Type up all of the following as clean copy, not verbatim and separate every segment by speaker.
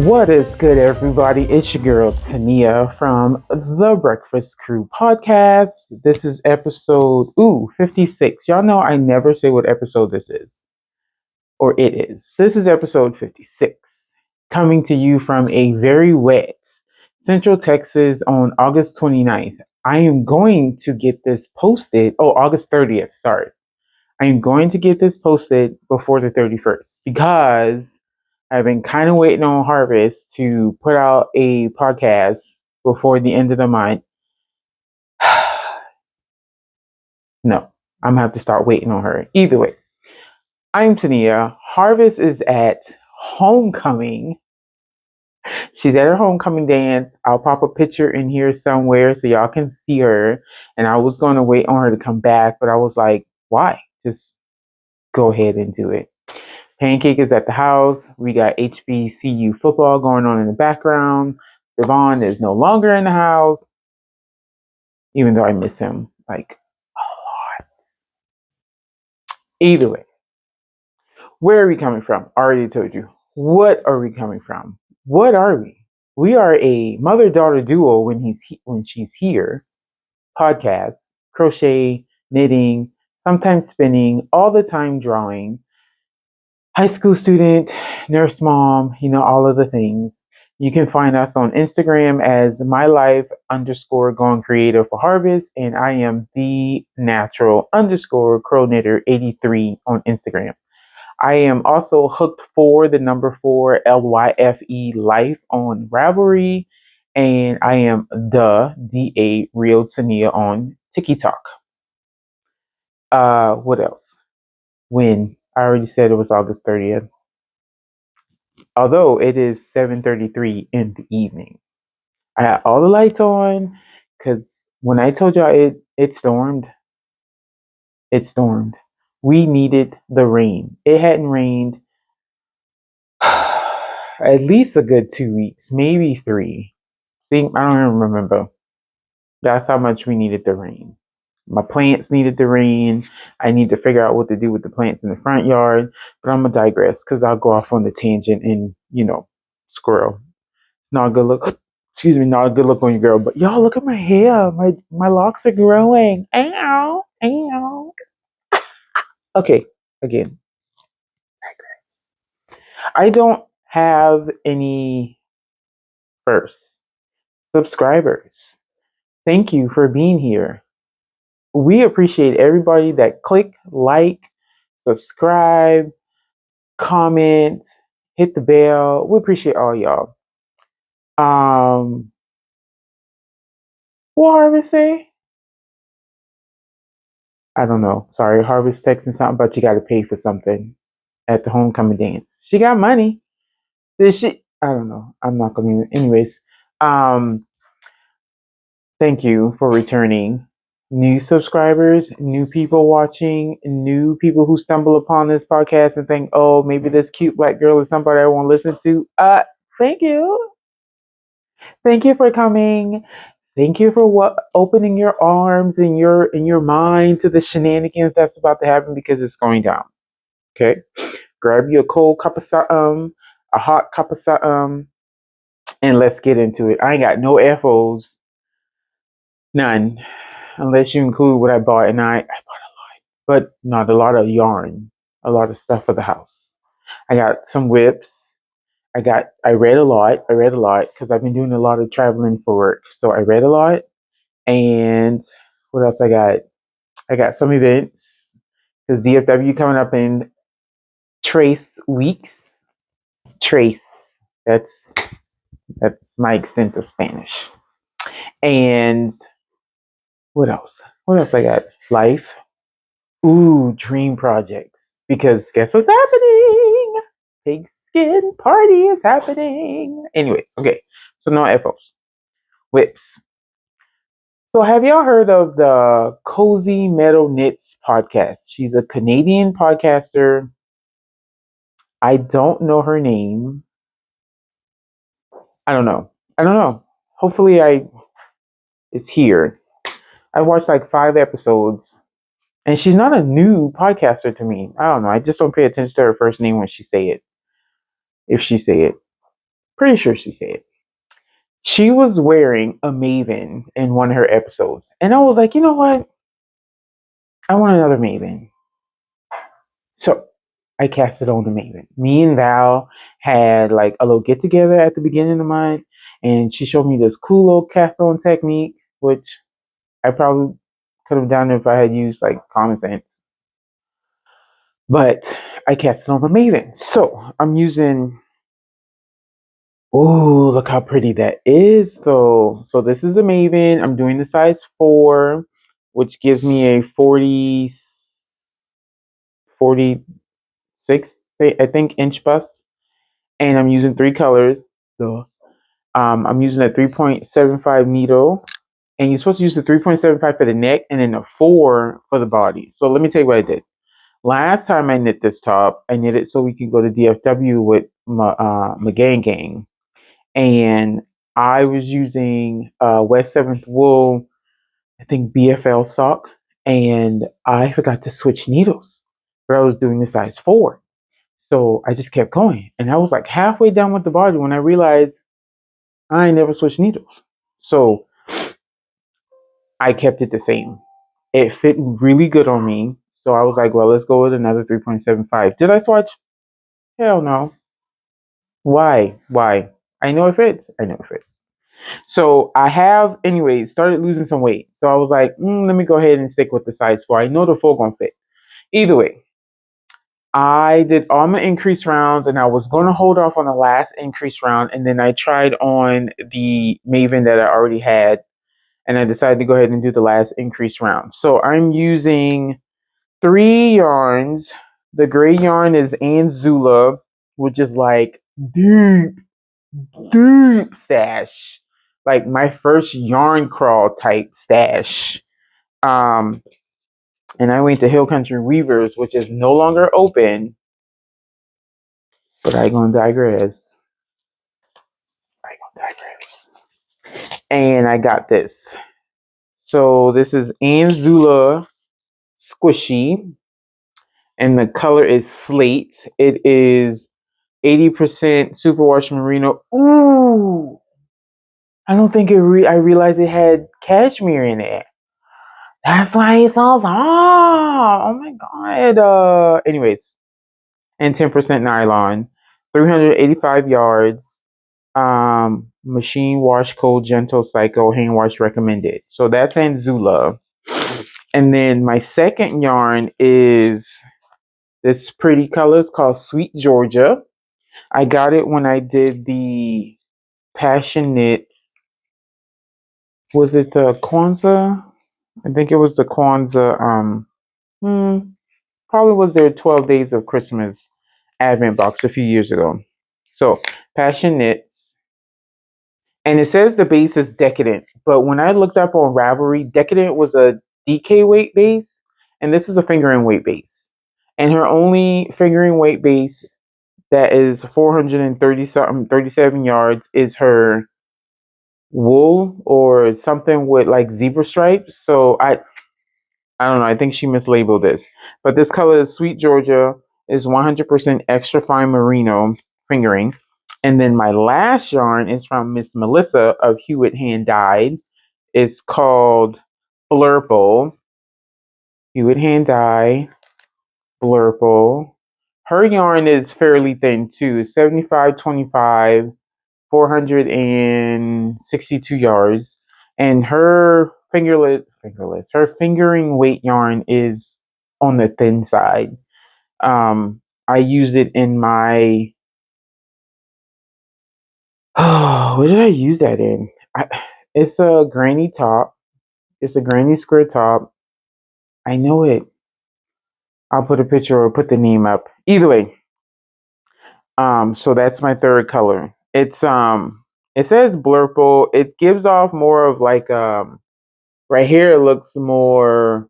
Speaker 1: What is good, everybody? It's your girl Tenia from the Breakfast Crew podcast. This is episode 56. Y'all know I never say what episode this is, or it is. This is episode 56, coming to you from a very wet Central Texas on August 29th. I am going to get this posted. Oh, August 30th. Sorry. I am going to get this posted before the 31st because I've been kind of waiting on Harvess to put out a podcast before the end of the month. No, I'm gonna have to start waiting on her. Either way, I'm Tania. Harvess is at homecoming. She's at her homecoming dance. I'll pop a picture in here somewhere so y'all can see her. And I was going to wait on her to come back, but I was like, why? Just go ahead and do it. Pancake is at the house. We got HBCU football going on in the background. Devon is no longer in the house, even though I miss him like a lot. Either way, where are we coming from? I already told you. What are we coming from? What are we? We are a mother-daughter duo when she's here. Podcast, crochet, knitting, sometimes spinning, all the time drawing. High school student, nurse mom, all of the things. You can find us on Instagram as mylife_going creative for Harvest, and I am the natural_crow knitter 83 on Instagram. I am also hooked for the number 4 LYFE life on Ravelry, and I am the DA Real Tania on TikTok. What else? When I already said it was August 30th. Although it is 7:33 in the evening. I had all the lights on because when I told y'all it stormed, it stormed. We needed the rain. It hadn't rained at least a good 2 weeks, maybe 3. See, I don't even remember. That's how much we needed the rain. My plants needed the rain. I need to figure out what to do with the plants in the front yard, but I'm gonna digress because I'll go off on the tangent and squirrel. Not a good look. Excuse me, not a good look on you, girl. But y'all, look at my hair. My locks are growing. Ow, ow. Okay, again, I don't have any first subscribers. Thank you for being here. We appreciate everybody that click, like, subscribe, comment, hit the bell. We appreciate all y'all. What Harvest say? I don't know. Sorry, Harvest texting something about you got to pay for something at the homecoming dance. She got money. Did she? I don't know. I'm not going to. Anyways, thank you for returning. New subscribers, new people watching, new people who stumble upon this podcast and think, oh, maybe this cute black girl is somebody I want to listen to. Thank you. Thank you for coming. Thank you for opening your arms and your mind to the shenanigans that's about to happen because it's going down. Okay, grab you a cold cup of something, a hot cup of something, and let's get into it. I ain't got no FOs, none, unless you include what I bought, and I bought a lot, but not a lot of yarn, a lot of stuff for the house. I got some whips. I read a lot. I read a lot because I've been doing a lot of traveling for work. So I read a lot. And what else I got? I got some events because DFW coming up in Trace weeks. Trace. That's my extent of Spanish. And what else? What else I got? Life. Ooh, dream projects. Because guess what's happening? Pigskin party is happening. Anyways, okay. So no FOs. Whips. So have y'all heard of the Cozy Meadow Knits podcast? She's a Canadian podcaster. I don't know her name. I don't know. Hopefully it's here. I watched like 5 episodes and she's not a new podcaster to me. I don't know. I just don't pay attention to her first name when she say it. If she say it. Pretty sure she said. She was wearing a Maven in one of her episodes. And I was like, you know what? I want another Maven. So I cast it on the Maven. Me and Val had like a little get together at the beginning of the month, and she showed me this cool little cast on technique, which I probably could have done if I had used like common sense. But I cast it on the Maven. So I'm using. Oh, look how pretty that is, though. So this is a Maven. I'm doing the size 4, which gives me a 46, I think, inch bust. And I'm using 3 colors. So I'm using a 3.75 needle. And you're supposed to use the 3.75 for the neck and then a 4 for the body. So let me tell you what I did. Last time I knit this top, I knit it so we could go to DFW with my gang. And I was using West 7th Wool, I think BFL sock, and I forgot to switch needles. But I was doing the size 4. So I just kept going. And I was like halfway down with the body when I realized I never switched needles. So I kept it the same. It fit really good on me. So I was like, well, let's go with another 3.75. Did I swatch? Hell no. Why? Why? I know it fits. I know it fits. So I have, anyways, started losing some weight. So I was like, let me go ahead and stick with the size 4. I know the 4 gonna fit. Either way, I did all my increase rounds, and I was going to hold off on the last increase round, and then I tried on the Maven that I already had, and I decided to go ahead and do the last increase round. So I'm using 3 yarns. The gray yarn is Anzula, which is like deep stash, like my first yarn crawl type stash. Um, and I went to Hill Country Weavers, which is no longer open, but I gonna digress. And I got this. So this is Anzula Squishy, and the color is Slate. It is 80% superwash merino. Ooh, I don't think I realized it had cashmere in it. That's why it's all soft. Oh my god. Anyways, and 10% nylon, 385 yards. Machine wash, cold, gentle, cycle, hand wash recommended. So that's Anzula. And then my second yarn is this pretty color. It's called Sweet Georgia. I got it when I did the Passionate. Was it the Kwanzaa? I think it was the Kwanzaa. Probably was their 12 Days of Christmas Advent box a few years ago. So Passionate. And it says the base is Decadent, but when I looked up on Ravelry, Decadent was a DK weight base, and this is a fingering weight base. And her only fingering weight base that is 430 something, 37 yards is her wool or something with like zebra stripes. So I don't know. I think she mislabeled this, but this color is Sweet Georgia, is 100% extra fine merino fingering. And then my last yarn is from Miss Melissa of Hue-it-hand dyed. It's called Blurple. Hue-it-hand dye, Blurple. Her yarn is fairly thin too, 75-25, 462 yards. And her her fingering weight yarn is on the thin side. I use it in my, what did I use that in? It's a granny top. It's a granny square top. I know it. I'll put a picture or put the name up. Either way. So that's my third color. It says Blurple. It gives off more of like right here it looks more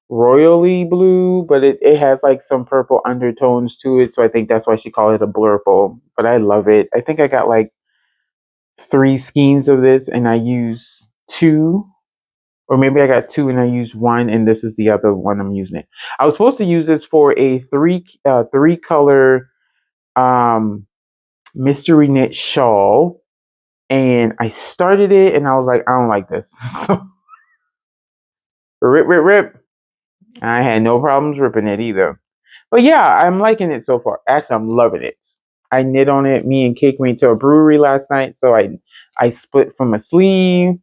Speaker 1: royally blue, but it has like some purple undertones to it, so I think that's why she called it a Blurple. But I love it. I think I got like 3 skeins of this and I use 2, or maybe I got 2 and I use 1, and this is the other one I'm using it. I was supposed to use this for a 3 color mystery knit shawl, and I started it and I was like, I don't like this. So rip. I had no problems ripping it either. But yeah, I'm liking it so far. Actually, I'm loving it. I knit on it. Me and Cake went to a brewery last night, so I split from a sleeve,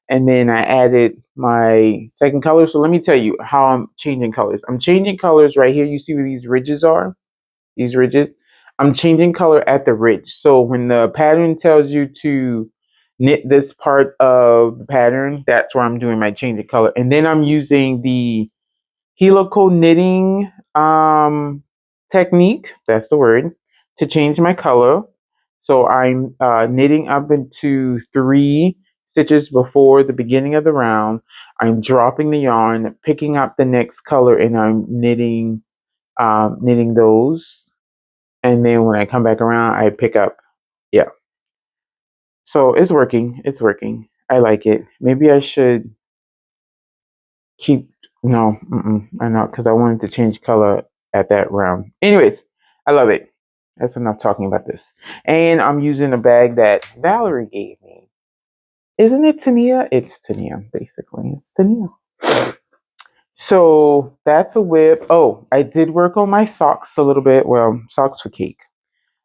Speaker 1: and then I added my second color. So let me tell you how I'm changing colors. I'm changing colors right here. You see where these ridges are? These ridges. I'm changing color at the ridge. So when the pattern tells you to knit this part of the pattern, that's where I'm doing my change of color. And then I'm using the helical knitting technique, that's the word, to change my color. So I'm knitting up into 3 stitches before the beginning of the round. I'm dropping the yarn, picking up the next color, and I'm knitting those. And then when I come back around, I pick up. Yeah. So it's working. It's working. I like it. Maybe I should keep no, I know because I wanted to change color at that round. Anyways, I love it. That's enough talking about this. And I'm using a bag that Valerie gave me. Isn't it Tenia? It's Tenia, basically. It's Tenia. So that's a whip. Oh, I did work on my socks a little bit. Well, socks for Cake.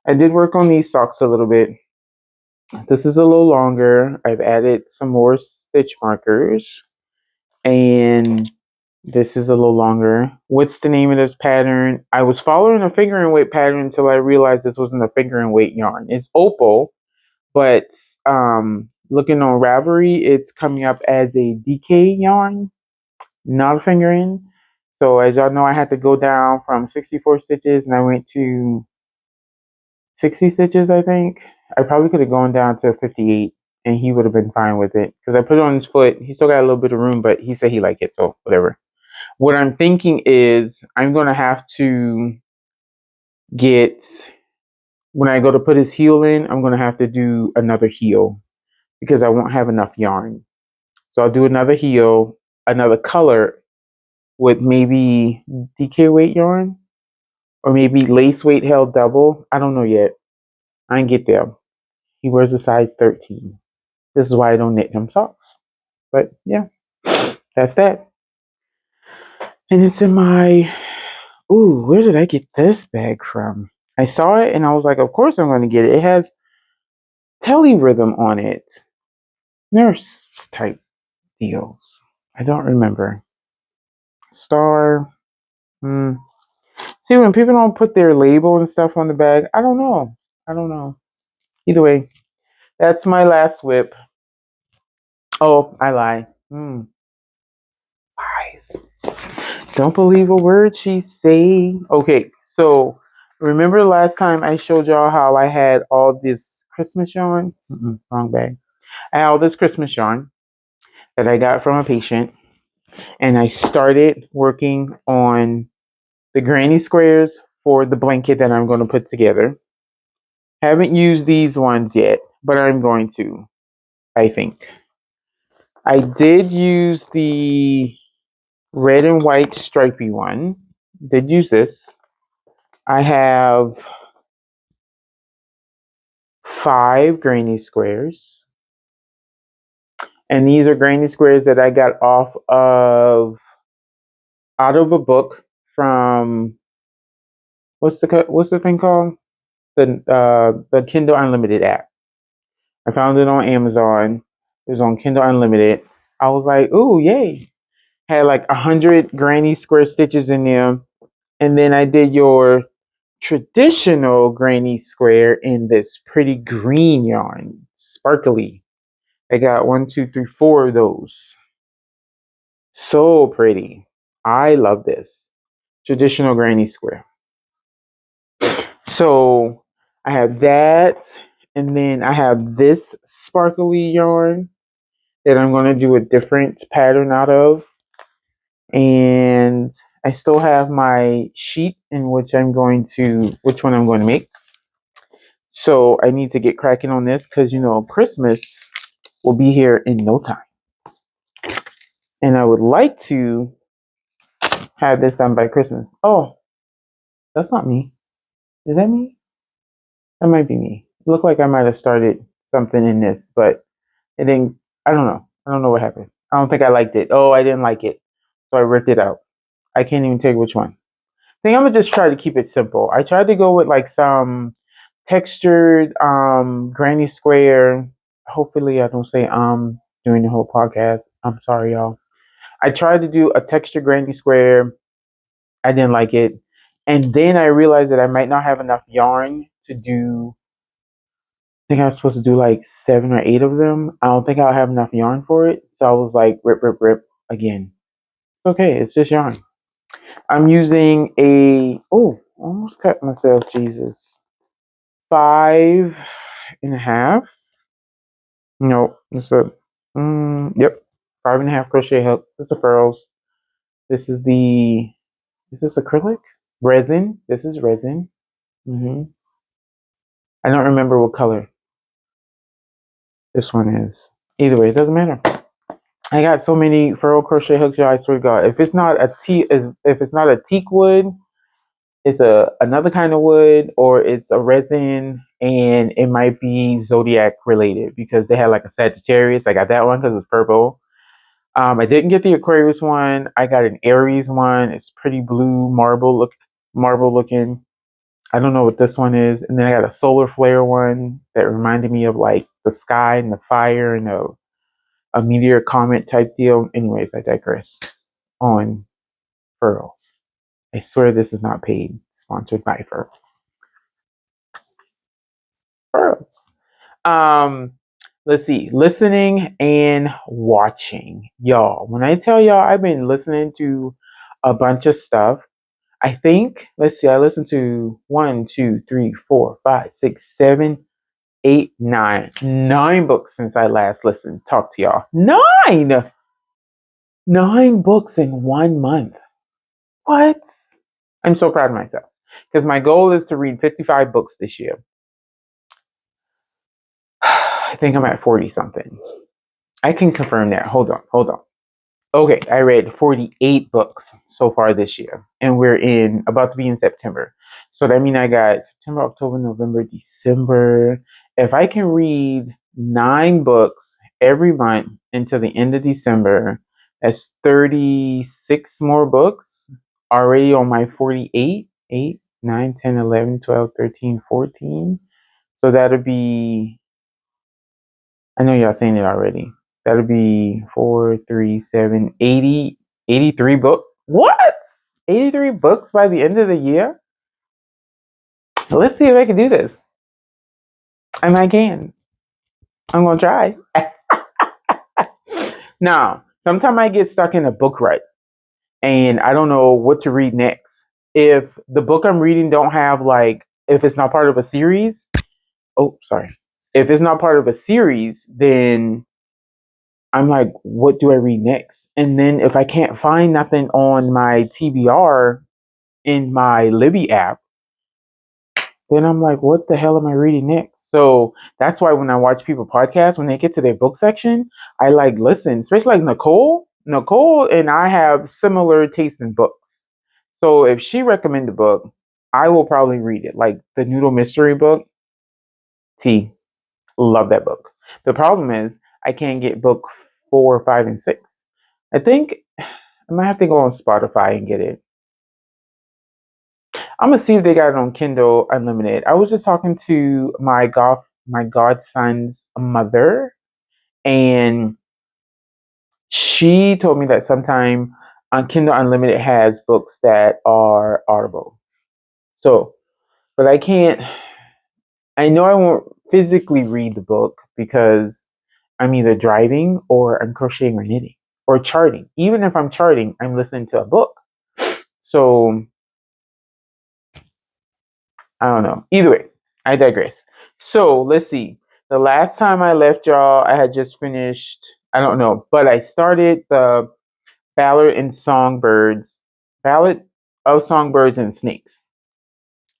Speaker 1: I did work on these socks a little bit. This is a little longer. I've added some more stitch markers. And this is a little longer. What's the name of this pattern? I was following a finger and weight pattern until I realized this wasn't a finger and weight yarn. It's opal, but looking on Ravelry, it's coming up as a DK yarn, not a fingering. So as y'all know, I had to go down from 64 stitches and I went to 60 stitches, I think. I probably could have gone down to 58 and he would have been fine with it because I put it on his foot. He still got a little bit of room, but he said he liked it, so whatever. What I'm thinking is I'm going to have to get, when I go to put his heel in, I'm going to have to do another heel because I won't have enough yarn. So I'll do another heel, another color with maybe DK weight yarn or maybe lace weight held double. I don't know yet. I ain't get there. He wears a size 13. This is why I don't knit him socks. But yeah, that's that. And it's in my, ooh, where did I get this bag from? I saw it and I was like, of course I'm going to get it. It has telly rhythm on it. Nurse type deals. I don't remember. Star. Hmm. See, when people don't put their label and stuff on the bag, I don't know. I don't know. Either way, that's my last whip. Oh, I lie. Lies. Don't believe a word she say. Okay, so remember last time I showed y'all how I had all this Christmas yarn? Wrong bag. I had all this Christmas yarn that I got from a patient, and I started working on the granny squares for the blanket that I'm going to put together. Haven't used these ones yet, but I'm going to, I think. I did use the red and white stripy one. Did use this. I have 5 granny squares. And these are granny squares that I got out of a book from what's the thing called? The Kindle Unlimited app. I found it on Amazon. It was on Kindle Unlimited. I was like, ooh, yay. Had like 100 granny square stitches in them. And then I did your traditional granny square in this pretty green yarn, sparkly. I got 1, 2, 3, 4 of those. So pretty. I love this. Traditional granny square. So I have that, and then I have this sparkly yarn that I'm going to do a different pattern out of. And I still have my sheet in which which one I'm going to make. So I need to get cracking on this because, Christmas will be here in no time. And I would like to have this done by Christmas. Oh, that's not me. Is that me? That might be me. looked like I might have started something in this, but it didn't. I don't know. I don't know what happened. I don't think I liked it. Oh, I didn't like it, so I ripped it out. I can't even tell you which one. I think I'm gonna just try to keep it simple. I tried to go with like some textured granny square. Hopefully I don't say during the whole podcast. I'm sorry, y'all. I tried to do a textured granny square. I didn't like it. And then I realized that I might not have enough yarn to do. I think I was supposed to do like 7 or 8 of them. I don't think I'll have enough yarn for it. So I was like, rip, rip, rip again. It's okay. It's just yarn. I'm using almost cut myself. Jesus. 5.5. No, it's a, yep. 5.5 crochet hook. This is the pearls. This is is this acrylic? Resin. This is resin. I don't remember what color this one is. Either way, it doesn't matter. I got so many furrow crochet hooks, y'all. I swear to God, if it's not a teak wood, it's another kind of wood, or it's a resin, and it might be zodiac related because they had like a Sagittarius. I got that one because it's purple. I didn't get the Aquarius one. I got an Aries one. It's pretty blue marble looking. I don't know what this one is. And then I got a solar flare one that reminded me of like the sky and the fire and a meteor comet type deal. Anyways, I digress. On Furls. I swear this is not paid. Sponsored by Furls. Furls. Um, let's see. Listening and watching. Y'all, when I tell y'all I've been listening to a bunch of stuff, I think, let's see, I listened to 1, 2, 3, 4, 5, 6, 7, 8, 9. 9 books since I last listened. Talk to y'all. 9! 9 books in 1 month. What? I'm so proud of myself. Because my goal is to read 55 books this year. I think I'm at 40 something. I can confirm that. Hold on. Okay, I read 48 books so far this year, and we're about to be in September. So that means I got September, October, November, December. If I can read 9 books every month until the end of December, that's 36 more books already on my 48. 8, 9, 10, 11, 12, 13, 14. So that'll be, I know y'all saying it already. That'll be 4, 3, 7, 80, 83 books. What? 83 books by the end of the year? Let's see if I can do this. And I can. I'm going to try. Now, sometimes I get stuck in a book rut and I don't know what to read next. If the book I'm reading don't have if it's not part of a series, if it's not part of a series, then I'm like, what do I read next? And then if I can't find nothing on my TBR in my Libby app, then I'm like, what the hell am I reading next? So that's why when I watch people podcasts, when they get to their book section, I listen, especially like Nicole. Nicole and I have similar taste in books. So if she recommends a book, I will probably read it. Like the Noodle Mystery book, T. Love that book. The problem is I can't get book 4, 5, and 6. I think I might have to go on Spotify and get it. I'm gonna see if they got it on Kindle Unlimited. I was just talking to my godson's mother, and she told me that sometime on Kindle Unlimited has books that are Audible. So, but I can't. I know I won't physically read the book because I'm either driving or I'm crocheting or knitting or charting. Even if I'm charting, I'm listening to a book. So I don't know. Either way, I digress. So let's see. The last time I left y'all, I had just finished, I don't know, but I started the Ballad of Songbirds and Snakes.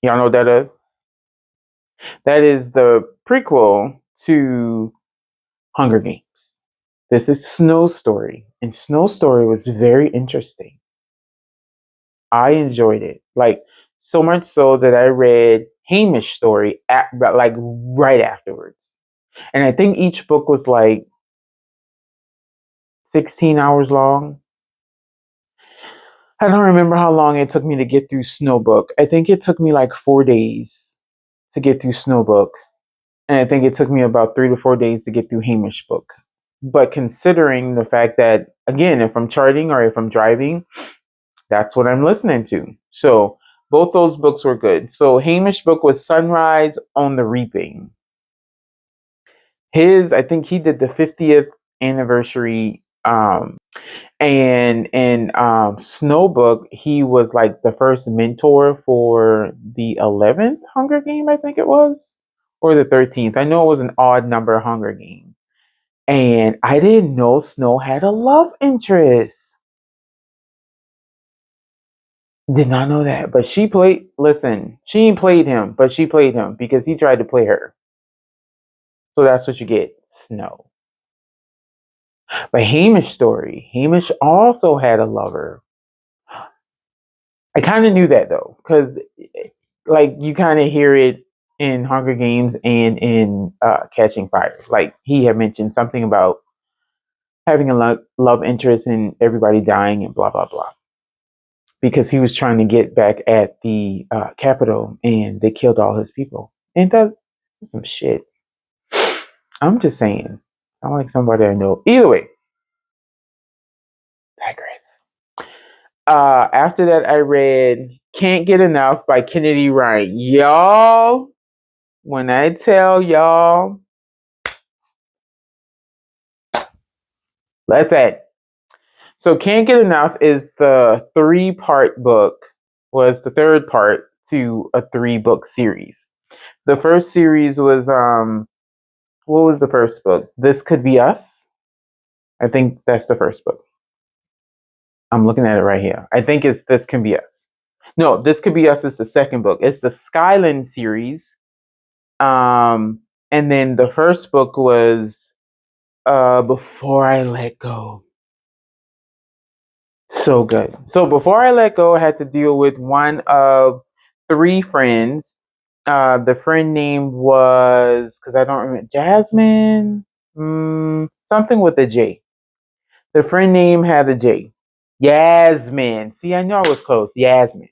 Speaker 1: Y'all know what that is? That is the prequel to Hunger Games. This is Snow Story, and Snow Story was very interesting. I enjoyed it. So much so that I read Hamish story like right afterwards. And I think each book was like 16 hours long. I don't remember how long it took me to get through Snowbook. I think it took me like 4 days to get through Snowbook. And I think it took me about 3 to 4 days to get through Hamish book. But considering the fact that, again, if I'm charting or if I'm driving, that's what I'm listening to. So both those books were good. So Hamish book was Sunrise on the Reaping. I think he did the 50th anniversary. And in Snowbook, he was like the first mentor for the 11th Hunger Game, I think it was, or the 13th. I know it was an odd number Hunger Game. And I didn't know Snow had a love interest. Did not know that. But she ain't played him, but she played him because he tried to play her. So that's what you get, Snow. But Hamish story, Hamish also had a lover. I kind of knew that though, because like you kind of hear it in Hunger Games and in Catching Fire. Like he had mentioned something about having a love interest and everybody dying and blah blah blah, because he was trying to get back at the Capitol and they killed all his people. And that's some shit. I'm just saying. I'm like somebody I know. Either way, digress. After that, I read Can't Get Enough by Kennedy Wright. Y'all, when I tell y'all, let's say. So Can't Get Enough is the 3-part book, was the third part to a 3-book series. The first series was, what was the first book? This Could Be Us. I think that's the first book. I'm looking at it right here. I think it's This Can Be Us. No, This Could Be Us is the second book. It's the Skyland series. And then the first book was Before I Let Go. So good. So Before I Let Go, I had to deal with one of 3 friends. The friend name was, because I don't remember, Jasmine, something with a J. The friend name had a J. Yasmin. See, I know I was close. Yasmin.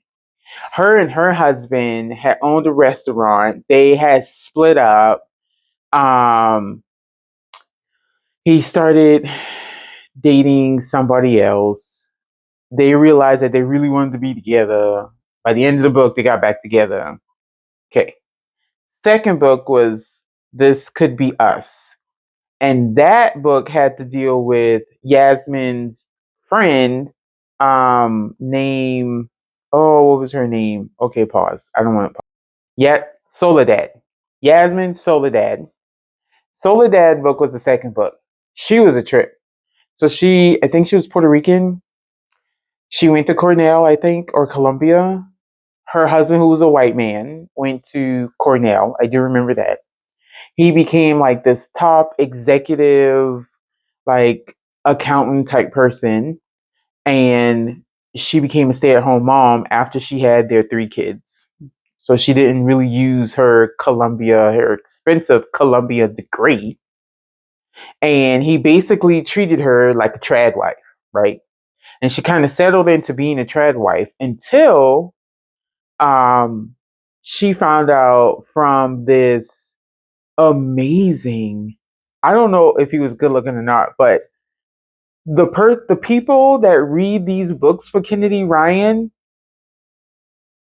Speaker 1: Her and her husband had owned a restaurant. They had split up. He started dating somebody else. They realized that they really wanted to be together. By the end of the book, they got back together. Okay. Second book was This Could Be Us. And that book had to deal with Yasmin's friend, name, oh, what was her name? Okay, pause. I don't want to pause. Yet, Soledad. Yasmin Soledad. Soledad book was the second book. She was a trip. So I think she was Puerto Rican. She went to Cornell, I think, or Columbia. Her husband, who was a white man, went to Cornell. I do remember that. He became like this top executive, like accountant type person. And she became a stay-at-home mom after she had their 3 kids. So she didn't really use her expensive Columbia degree. And he basically treated her like a trad wife, right? And she kind of settled into being a trad wife until she found out from this amazing, I don't know if he was good looking or not, but the people that read these books for Kennedy Ryan,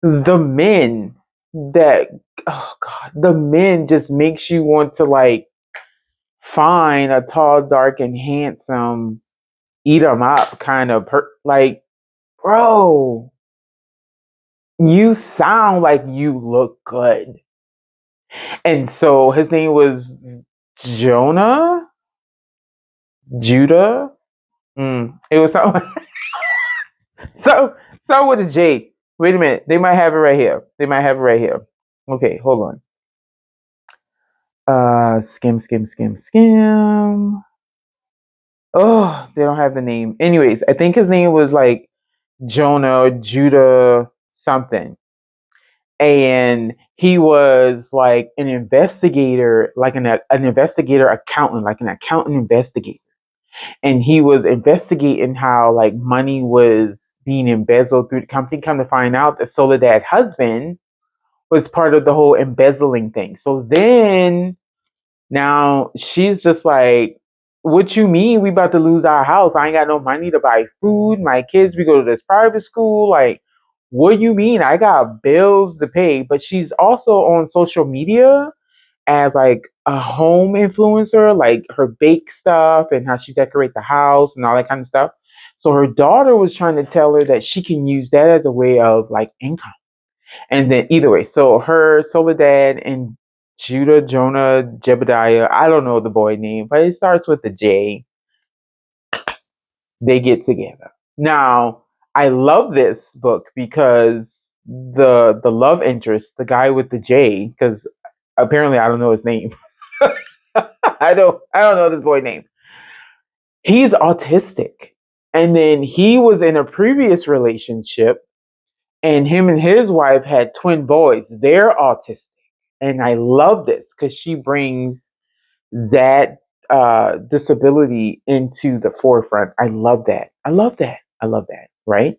Speaker 1: the men that, oh god, the men just makes you want to like find a tall, dark, and handsome, eat 'em up kind of like, bro, you sound like you look good. And so his name was Jonah, Judah. It was something. So with a J. Wait a minute, they might have it right here. Okay, hold on. Skim. Oh, they don't have the name. Anyways, I think his name was like Jonah or Judah something. and he was like an investigator, like an investigator accountant, like an accountant investigator, and he was investigating how like money was being embezzled through the company. Come to find out that Soledad's husband was part of the whole embezzling thing. So then now she's just like, what you mean we about to lose our house? I ain't got no money to buy food. My kids, we go to this private school. Like, what do you mean? I got bills to pay. But she's also on social media as like a home influencer, like her bake stuff and how she decorate the house and all that kind of stuff. So her daughter was trying to tell her that she can use that as a way of like income. And then either way, so her Soledad and Judah, Jonah, Jebediah, I don't know the boy name, but it starts with the J. They get together. Now, I love this book because the love interest, the guy with the J, because apparently I don't know his name. I don't know this boy name. He's autistic. And then he was in a previous relationship and him and his wife had twin boys. They're autistic. And I love this because she brings that disability into the forefront. I love that. I love that. I love that. Right.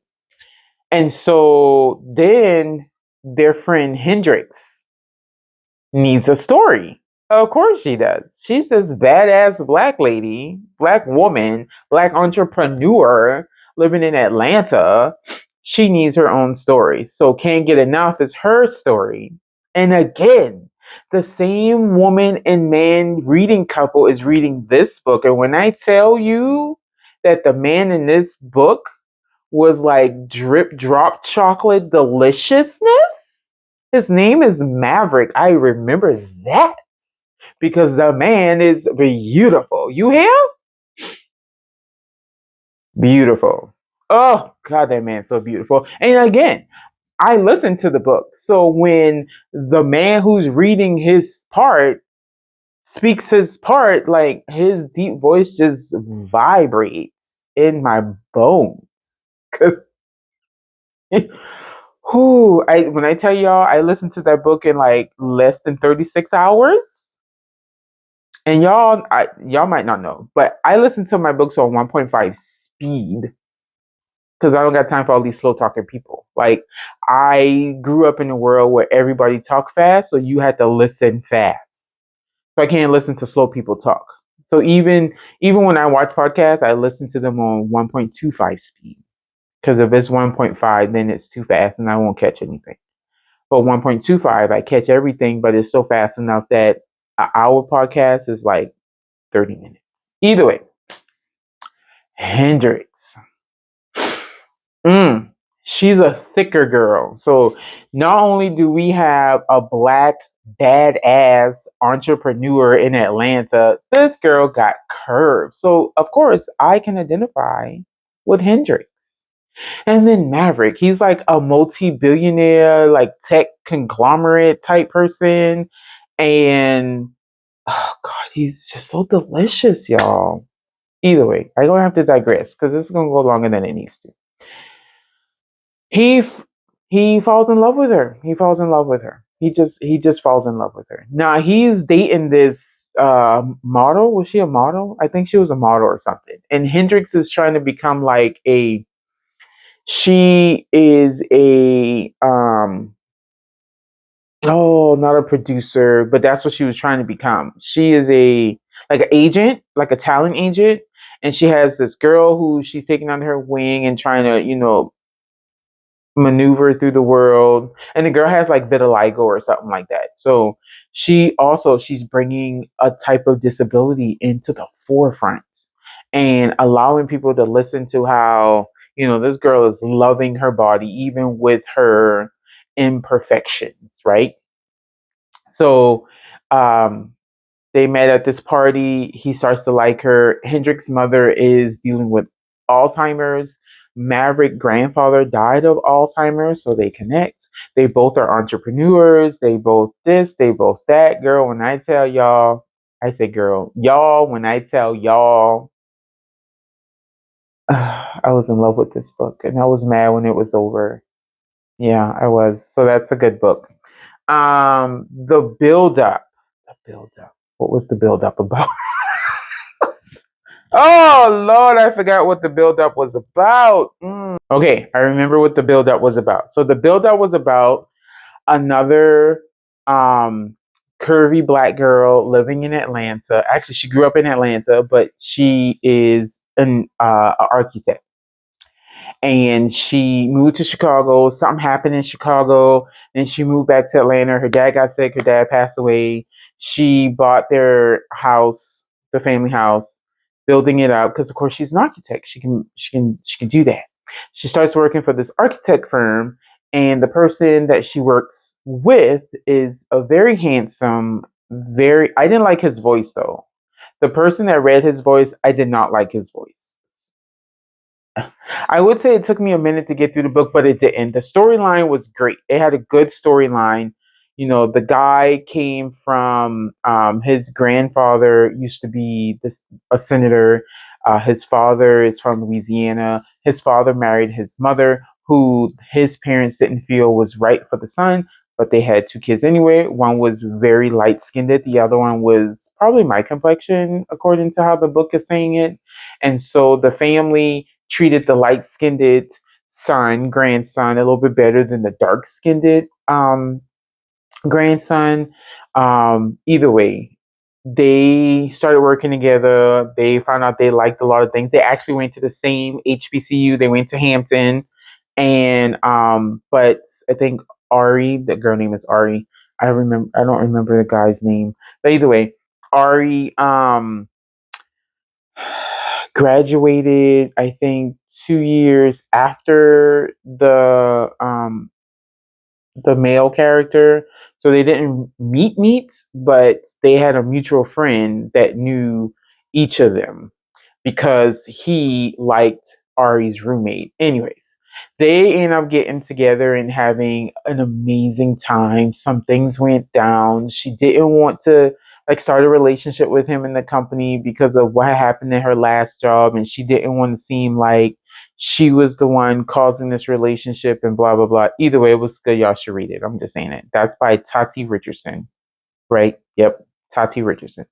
Speaker 1: And so then their friend Hendrix needs a story. Of course she does. She's this badass black lady, black woman, black entrepreneur living in Atlanta. She needs her own story. So Can't Get Enough is her story. And again, the same woman and man reading couple is reading this book. And when I tell you that the man in this book was like drip drop chocolate deliciousness, his name is Maverick. I remember that because the man is beautiful. You hear? Beautiful. Oh, God, that man's so beautiful. And again, I listened to the book. So when the man who's reading his part speaks his part, like his deep voice just vibrates in my bones. When I tell y'all, I listened to that book in like less than 36 hours. And y'all might not know, but I listen to my books on 1.5 speed because I don't got time for all these slow talking people. Like I grew up in a world where everybody talk fast, so you had to listen fast. So I can't listen to slow people talk. So even when I watch podcasts, I listen to them on 1.25 speed because if it's 1.5, then it's too fast and I won't catch anything. But 1.25, I catch everything, but it's so fast enough that an hour podcast is like 30 minutes. Either way, Hendrix. Mm, she's a thicker girl. So not only do we have a black badass entrepreneur in Atlanta, this girl got curves. So of course I can identify with Hendrix. And then Maverick, he's like a multi-billionaire, like tech conglomerate type person. And oh God, he's just so delicious, y'all. Either way, I don't have to digress because this is gonna go longer than it needs to. He he falls in love with her. He falls in love with her. He just falls in love with her. Now he's dating this model. Was she a model? I think she was a model or something. And Hendrix is trying to become like a. She is a oh, not a producer, but that's what she was trying to become. She is a like an agent, like a talent agent, and she has this girl who she's taking under her wing and trying to, maneuver through the world. And the girl has like vitiligo or something like that. So she's bringing a type of disability into the forefront and allowing people to listen to how, this girl is loving her body even with her imperfections, right? So um they met at this party. He starts to like her. Hendrix's mother is dealing with Alzheimer's. Maverick grandfather died of Alzheimer's, so they connect. They both are entrepreneurs. They both this, they both that. Girl, when I tell y'all, I say girl, y'all, when I tell y'all, I was in love with this book and I was mad when it was over. Yeah, I was. So that's a good book. The build up. The build up. What was the build up about? Oh Lord, I forgot what the build up was about. Okay, I remember what the build up was about. So the build up was about another um curvy black girl living in Atlanta. Actually, she grew up in Atlanta, but she is an architect, and she moved to Chicago. Something happened in Chicago, and she moved back to Atlanta. Her dad got sick. Her dad passed away. She bought their house, the family house, building it up because, of course, she's an architect. She can do that. She starts working for this architect firm, and the person that she works with is a very handsome, very. I didn't like his voice though. The person that read his voice, I did not like his voice. I would say it took me a minute to get through the book, but it didn't. The storyline was great. It had a good storyline. You know, the guy came from his grandfather used to be a senator. His father is from Louisiana. His father married his mother, who his parents didn't feel was right for the son, but they had two kids anyway. One was very light skinned, the other one was probably my complexion, according to how the book is saying it. And so the family treated the light skinned grandson, a little bit better than the dark skinned grandson. Either way, they started working together. They found out they liked a lot of things. They actually went to the same HBCU. They went to Hampton, and but I think Ari, the girl name is Ari. I don't remember the guy's name, but either way, Ari graduated, I think, 2 years after the male character. So they didn't meet, but they had a mutual friend that knew each of them because he liked Ari's roommate. Anyways, they end up getting together and having an amazing time. Some things went down. She didn't want to like start a relationship with him in the company because of what happened in her last job, and she didn't want to seem like she was the one causing this relationship and blah blah blah. Either way, it was good. Y'all should read it. I'm just saying it. That's by Tati Richardson, right? Yep, Tati Richardson.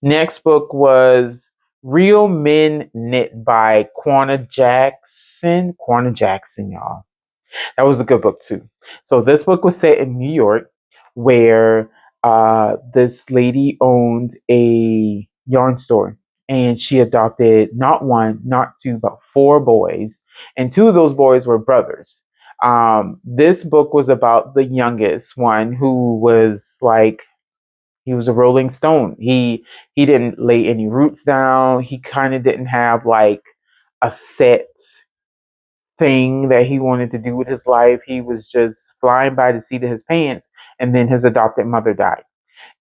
Speaker 1: Next book was Real Men Knit by Quanah Jackson. Quanah Jackson, y'all. That was a good book too. So this book was set in New York, where this lady owned a yarn store, and she adopted not one, not two, but four boys, and two of those boys were brothers. This book was about the youngest one, who was like he was a rolling stone. He didn't lay any roots down. He kind of didn't have like a set thing that he wanted to do with his life. He was just flying by the seat of his pants, and then his adopted mother died.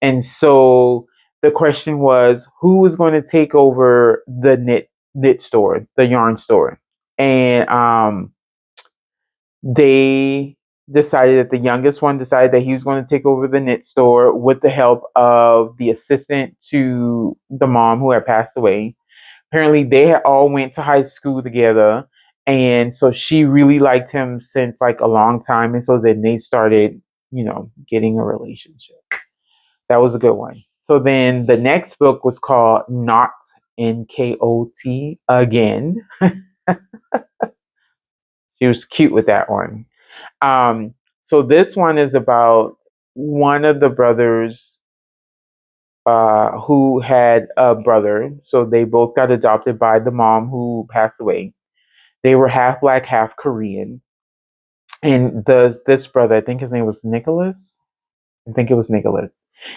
Speaker 1: And so the question was, who was going to take over the knit store, the yarn store? And they decided that the youngest one decided that he was going to take over the knit store with the help of the assistant to the mom who had passed away. Apparently they had all went to high school together, and so she really liked him since like a long time, and so then they started, getting a relationship. That was a good one. So then the next book was called Not Nkot again. She was cute with that one. Um, so this one is about one of the brothers who had a brother. So they both got adopted by the mom who passed away. They were half black, half Korean. And this brother, I think his name was Nicholas. I think it was Nicholas.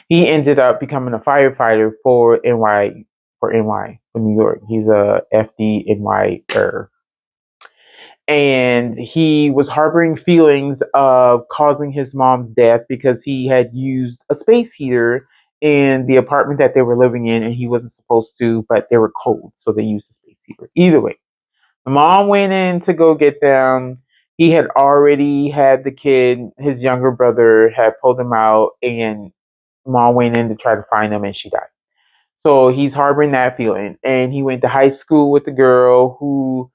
Speaker 1: He ended up becoming a firefighter for New York. He's a FDNY and he was harboring feelings of causing his mom's death because he had used a space heater in the apartment that they were living in, and he wasn't supposed to, but they were cold, so they used a space heater. Either way, the mom went in to go get them. He had already had the kid. His younger brother had pulled him out, and mom went in to try to find him, and she died. So he's harboring that feeling, and he went to high school with the girl who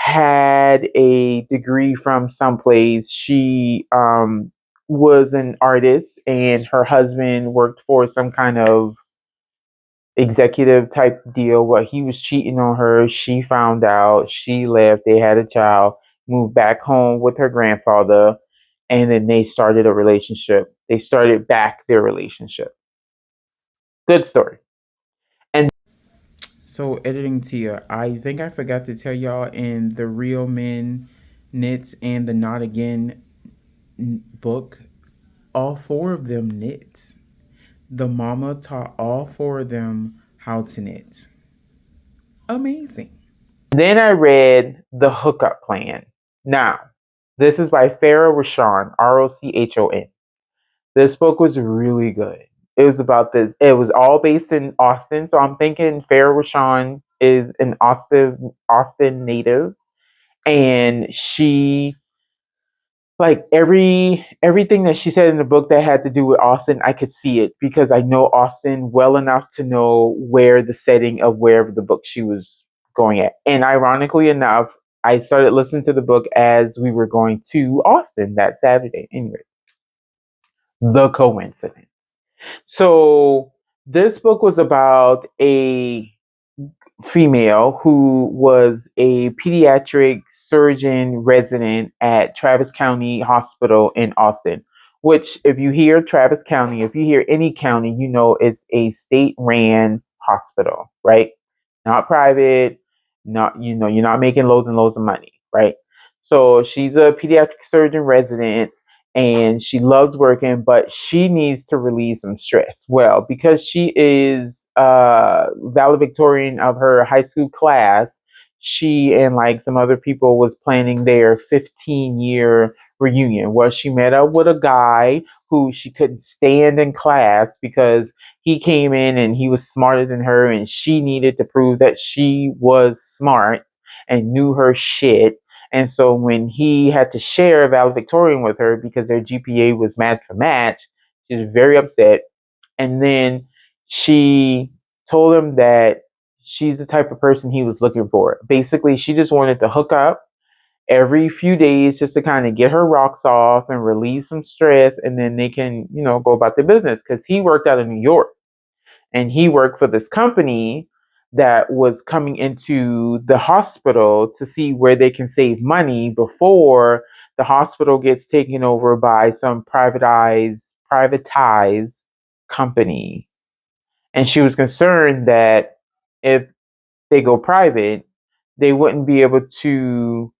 Speaker 1: had a degree from someplace. She was an artist, and her husband worked for some kind of executive type deal where he was cheating on her. She found out, she left, they had a child, moved back home with her grandfather, and then they started a relationship. They started back their relationship. Good story. And so, editing Tia, I think I forgot to tell y'all in the Real Men Knits and the Not Again book, all four of them knit. The mama taught all four of them how to knit. Amazing. Then I read The Hookup Plan. Now, this is by Farah Rochon, Rochon. This book was really good. It was about this. It was all based in Austin, so I'm thinking Farah Rochon is an Austin native, and she, like, everything that she said in the book that had to do with Austin, I could see it because I know Austin well enough to know where the setting of wherever the book she was going at. And ironically enough, I started listening to the book as we were going to Austin that Saturday. Anyway, the coincidence. So this book was about a female who was a pediatric surgeon resident at Travis County Hospital in Austin. Which, if you hear Travis County, if you hear any county, you know it's a state ran hospital, right? Not private, not, you're not making loads and loads of money, right? So she's a pediatric surgeon resident and she loves working, but she needs to relieve some stress. Well, because she is valedictorian of her high school class, she and like some other people was planning their 15-year reunion. Well, she met up with a guy who she couldn't stand in class because he came in and he was smarter than her, and she needed to prove that she was smart and knew her shit. And so when he had to share valedictorian with her because their GPA was match for match, she was very upset. And then she told him that she's the type of person he was looking for. Basically, she just wanted to hook up every few days just to kind of get her rocks off and relieve some stress, and then they can, go about their business. Because he worked out of New York, and he worked for this company that was coming into the hospital to see where they can save money before the hospital gets taken over by some privatized company. And she was concerned that if they go private, they wouldn't be able to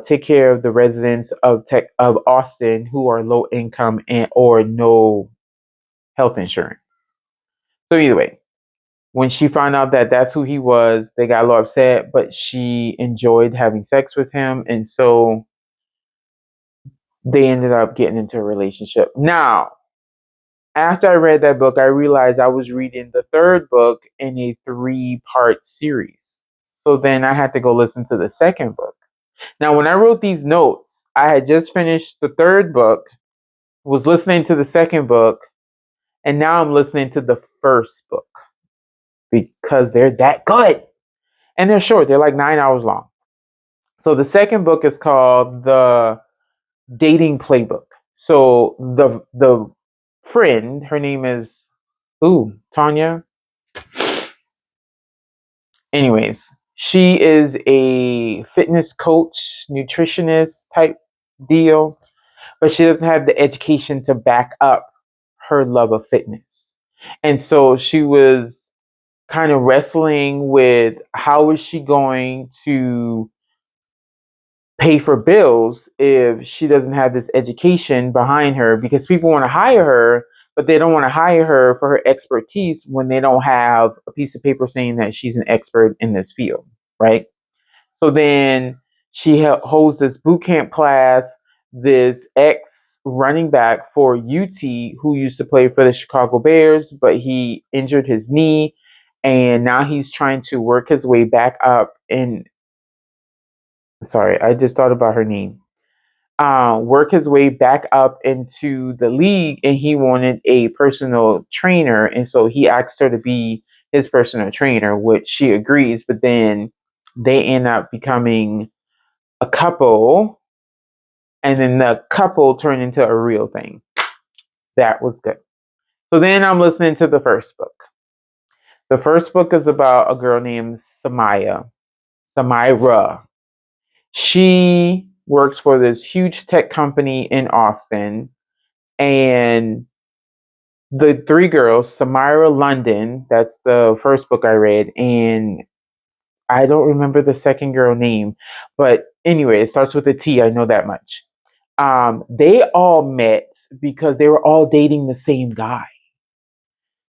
Speaker 1: take care of the residents of Austin who are low income and or no health insurance. So either way, when she found out that that's who he was, they got a little upset, but she enjoyed having sex with him, and so they ended up getting into a relationship. Now, after I read that book, I realized I was reading the third book in a 3-part series. So then I had to go listen to the second book. Now, when I wrote these notes, I had just finished the third book, was listening to the second book, and now I'm listening to the first book because they're that good. And they're short, they're like 9 hours long. So the second book is called The Dating Playbook. So the friend, her name is Tenia. Anyways, she is a fitness coach, nutritionist type deal, but she doesn't have the education to back up her love of fitness. And so she was kind of wrestling with how is she going to pay for bills if she doesn't have this education behind her, because people want to hire her, but they don't want to hire her for her expertise when they don't have a piece of paper saying that she's an expert in this field, right? So then she holds this boot camp class. This ex running back for UT who used to play for the Chicago Bears, but he injured his knee, and now he's trying to work his way back up. And sorry, I just thought about her name. Work his way back up into the league, and he wanted a personal trainer, and so he asked her to be his personal trainer, which she agrees. But then they end up becoming a couple, and then the couple turned into a real thing. That was good. So then I'm listening to the first book. The first book is about a girl named Samira. She works for this huge tech company in Austin, and the three girls, Samira London, that's the first book I read, and I don't remember the second girl name, but anyway, it starts with a T. I know that much. They all met because they were all dating the same guy.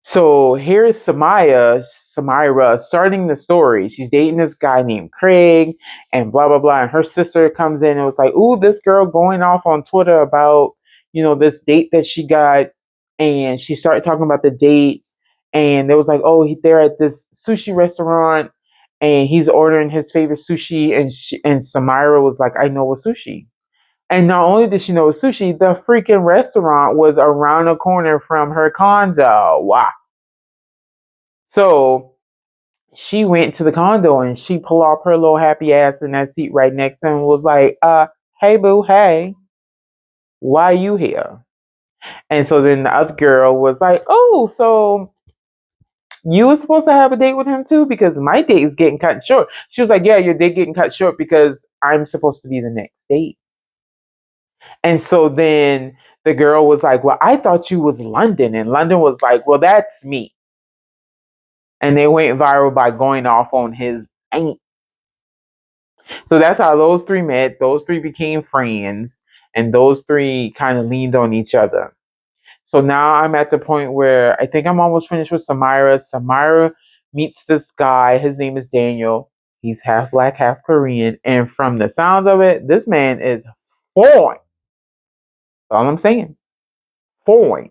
Speaker 1: So here's Samira starting the story. She's dating this guy named Craig and blah blah blah. And her sister comes in and was like, "Ooh, this girl going off on Twitter about, this date that she got." And she started talking about the date, and they was like, "Oh, they're at this sushi restaurant and he's ordering his favorite sushi." And Samira was like, "I know a sushi." And not only did she know a sushi, the freaking restaurant was around the corner from her condo. Wow. So she went to the condo and she pulled up her little happy ass in that seat right next to him and was like, hey boo, hey, why you here? And so then the other girl was like, oh, so you were supposed to have a date with him too? Because my date is getting cut short. She was like, yeah, your date getting cut short because I'm supposed to be the next date. And so then the girl was like, well, I thought you was London. And London was like, well, that's me. And they went viral by going off on his ain't. So that's how those three met. Those three became friends, and those three kind of leaned on each other. So now I'm at the point where I think I'm almost finished with Samira. Samira meets this guy. His name is Daniel. He's half black, half Korean. And from the sounds of it, this man is foreign. That's all I'm saying. Foreign.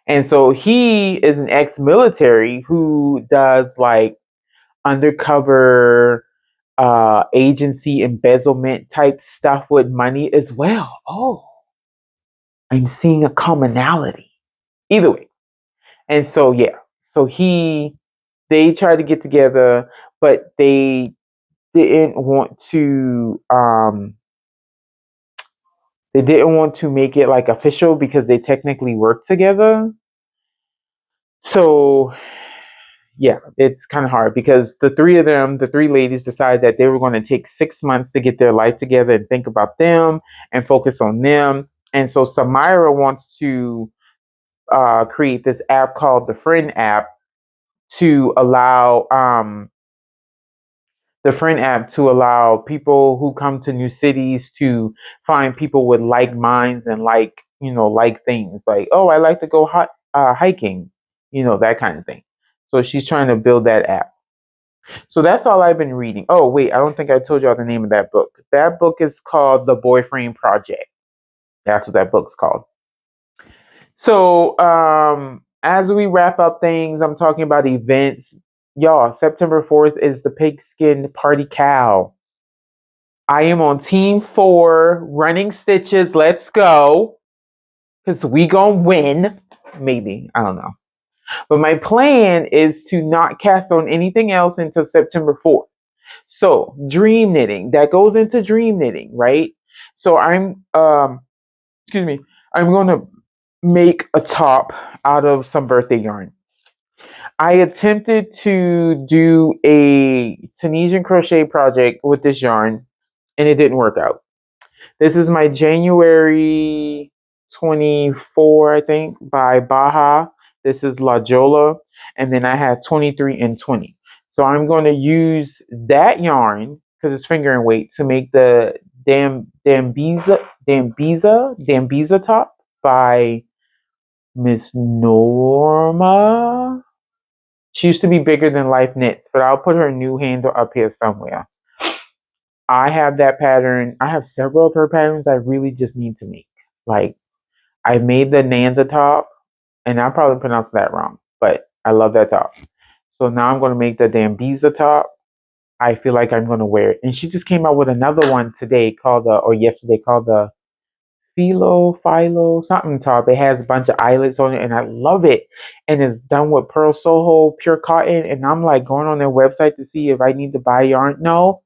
Speaker 1: And so he is an ex-military who does like undercover agency embezzlement type stuff with money as well. Oh, I'm seeing a commonality. Either way. And so yeah. So they tried to get together, but didn't want to they didn't want to make it like official because they technically work together. So yeah, it's kind of hard because the three ladies, decided that they were going to take 6 months to get their life together and think about them and focus on them. And so Samira wants to create this app called the Friend app to allow people who come to new cities to find people with like minds and like things. Like, oh, I like to go hiking, that kind of thing. So she's trying to build that app. So that's all I've been reading. Oh, wait, I don't think I told y'all the name of that book. That book is called The Boyfriend Project. That's what that book's called. So, as we wrap up things, I'm talking about events. Y'all, September 4th is the Pigskin Party Cow. I am on Team 4, running stitches. Let's go. Because we gonna win. Maybe. I don't know. But my plan is to not cast on anything else until September 4th. So dream knitting, that goes into dream knitting, right? So excuse me, I'm going to make a top out of some birthday yarn. I attempted to do a Tunisian crochet project with this yarn and it didn't work out. This is my January 24, I think, by Baja. This is La Jola. And then I have 23 and 20. So I'm going to use that yarn, because it's finger and weight, to make the Dambiza top by Miss Norma. She used to be Bigger Than Life Knits, but I'll put her new handle up here somewhere. I have that pattern. I have several of her patterns I really just need to make. Like, I made the Nanda top, and I probably pronounced that wrong, but I love that top. So now I'm going to make the Dambiza top. I feel like I'm going to wear it. And she just came out with another one today yesterday called the Philo, something top. It has a bunch of eyelets on it, and I love it. And it's done with Pearl Soho pure cotton. And I'm like going on their website to see if I need to buy yarn. No.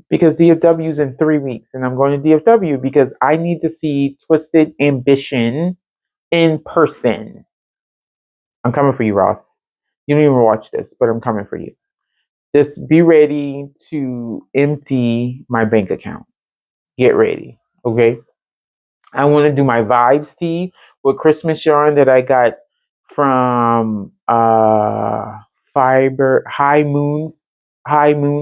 Speaker 1: because DFW is in 3 weeks, and I'm going to DFW because I need to see Twisted Ambition in person. I'm coming for you, Ross. You don't even watch this, but I'm coming for you. Just be ready to empty my bank account. Get ready, okay? I want to do my vibes tee with Christmas yarn that I got from Fiber High Moon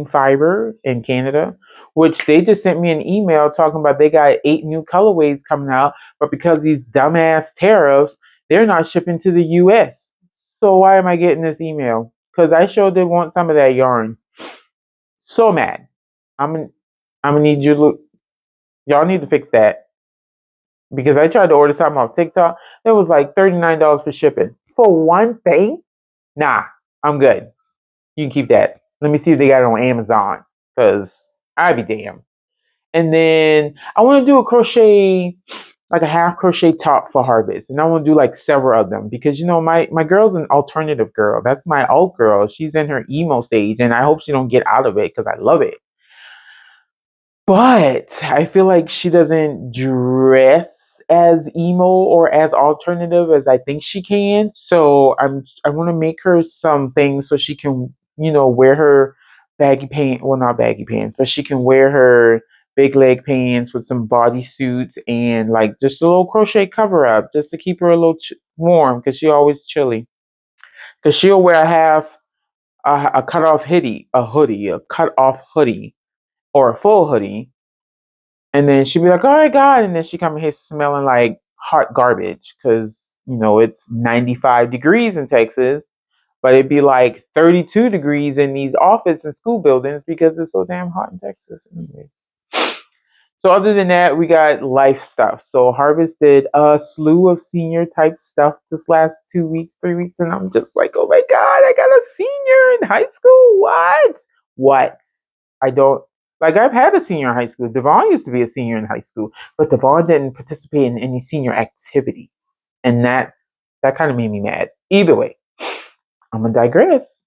Speaker 1: Fiber in Canada, which they just sent me an email talking about they got 8 new colorways coming out, but because of these dumbass tariffs, they're not shipping to the US. So why am I getting this email? Because I sure did want some of that yarn. So mad. I'm gonna, I'm gonna need you to look. Y'all need to fix that because I tried to order something off TikTok. It was like $39 for shipping for one thing. Nah, I'm good. You can keep that. Let me see if they got it on Amazon because I'd be damned. And then I want to do a crochet, like a half crochet top for Harvest. And I want to do like several of them because, my girl's an alternative girl. That's my alt girl. She's in her emo stage and I hope she don't get out of it because I love it. But I feel like she doesn't dress as emo or as alternative as I think she can. So I want to make her some things so she can, wear her baggy pants. Well, not baggy pants, but she can wear her big leg pants with some bodysuits and like just a little crochet cover up just to keep her a little warm because she always chilly. Because she'll wear a cut off a cut off hoodie, or a full hoodie, and then she'd be like, "Oh my god!" And then she come in here smelling like hot garbage because it's 95 degrees in Texas, but it'd be like 32 degrees in these office and school buildings because it's so damn hot in Texas. Anyway. So other than that, we got life stuff. So Harvest did a slew of senior type stuff this last 2 weeks, 3 weeks, and I'm just like, oh my god, I got a senior in high school. What? What? I don't like. I've had a senior in high school. Devon used to be a senior in high school, but Devon didn't participate in any senior activity, and that kind of made me mad. Either way, I'm gonna digress.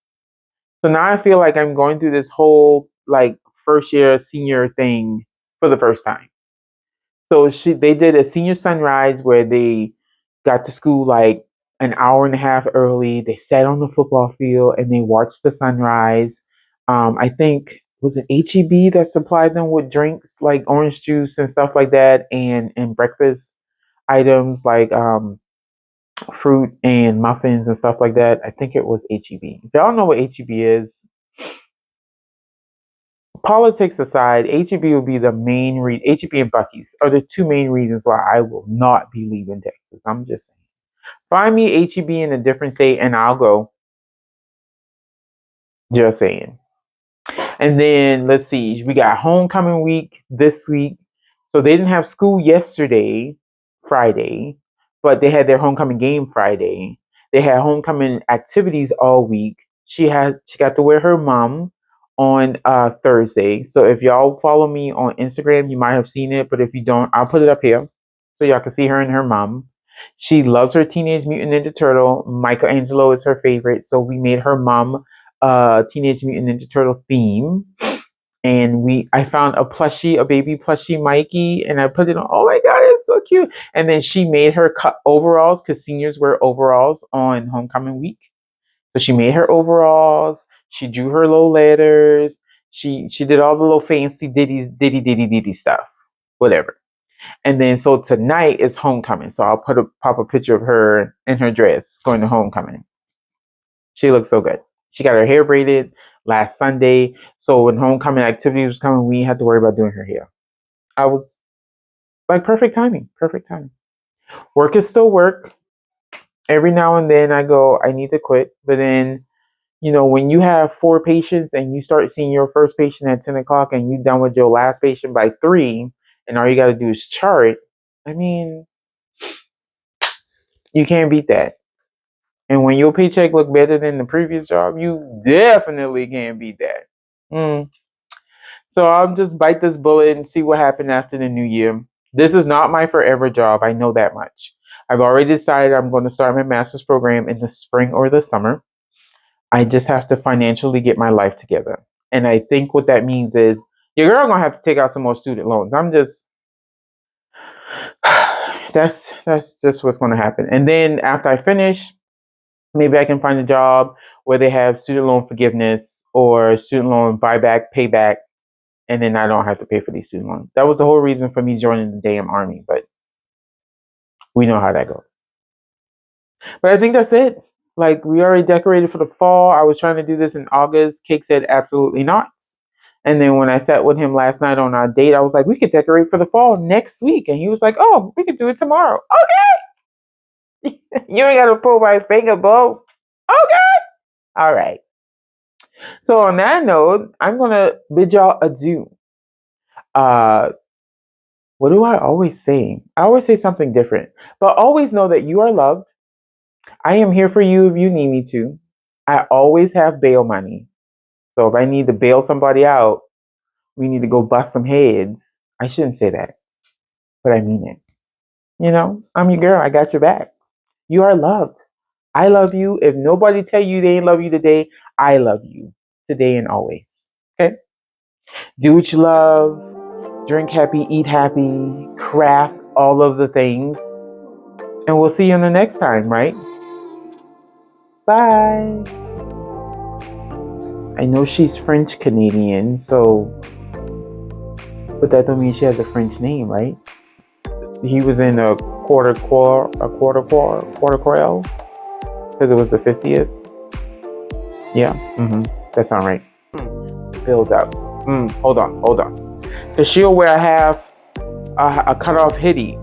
Speaker 1: So now I feel like I'm going through this whole like first year senior thing for the first time. So they did a senior sunrise where they got to school like an hour and a half early. They sat on the football field and they watched the sunrise. I think was it HEB that supplied them with drinks like orange juice and stuff like that, and breakfast items like fruit and muffins and stuff like that. I think it was HEB. If y'all know what HEB is, politics aside, HEB will be the main reason. HEB and Bucky's are the two main reasons why I will not be leaving Texas. I'm just saying. Find me HEB in a different state and I'll go. Just saying. And then let's see, we got homecoming week this week. So they didn't have school yesterday, Friday, but they had their homecoming game Friday. They had homecoming activities all week. She got to wear her mom on Thursday. So if y'all follow me on Instagram, you might have seen it, but if you don't, I'll put it up here so y'all can see her and her mom. She loves her Teenage Mutant Ninja Turtle. Michelangelo is her favorite, so we made her mom Teenage Mutant Ninja Turtle theme. And I found a baby plushie Mikey, and I put it on. Oh my god, it's so cute! And then she made her cut overalls because seniors wear overalls on homecoming week. So she made her overalls. She drew her little letters. She did all the little fancy ditty stuff, whatever. And then so tonight is homecoming. So I'll pop a picture of her in her dress going to homecoming. She looks so good. She got her hair braided last Sunday. So when homecoming activities was coming, we didn't have to worry about doing her hair. I was like perfect timing. Perfect timing. Work is still work. Every now and then I go, I need to quit. But then, when you have 4 patients and you start seeing your first patient at 10 o'clock and you're done with your last patient by 3, and all you got to do is chart, I mean, you can't beat that. And when your paycheck look better than the previous job, you definitely can't beat that. Mm. So I'll just bite this bullet and see what happened after the new year. This is not my forever job. I know that much. I've already decided I'm going to start my master's program in the spring or the summer. I just have to financially get my life together. And I think what that means is Your girl gonna have to take out some more student loans. I'm just that's just what's gonna happen. And then after I finish, maybe I can find a job where they have student loan forgiveness or student loan buyback, payback, and then I don't have to pay for these student loans. That was the whole reason for me joining the damn army, but we know how that goes. But I think that's it. Like, we already decorated for the fall. I was trying to do this in August. Cake said absolutely not. And then when I sat with him last night on our date, I was like, we could decorate for the fall next week. And he was like, oh, we could do it tomorrow. Okay. You ain't got to pull my finger, bro. Okay. All right. So on that note, I'm going to bid y'all adieu. What do I always say? I always say something different. But always know that you are loved. I am here for you if you need me to. I always have bail money. So if I need to bail somebody out, we need to go bust some heads. I shouldn't say that, but I mean it. You know, I'm your girl. I got your back. You are loved. I love you. If nobody tell you they ain't love you today, I love you today and always. Okay? Do what you love. Drink happy, eat happy, craft all of the things. And we'll see you in the next time, right? Bye. I know she's French Canadian, so but that don't mean she has a French name, right? He was in a quarter quail, because it was the 50th. Yeah, that sounds right. Filled up. Hold on. Because she'll wear a cut off hoodie.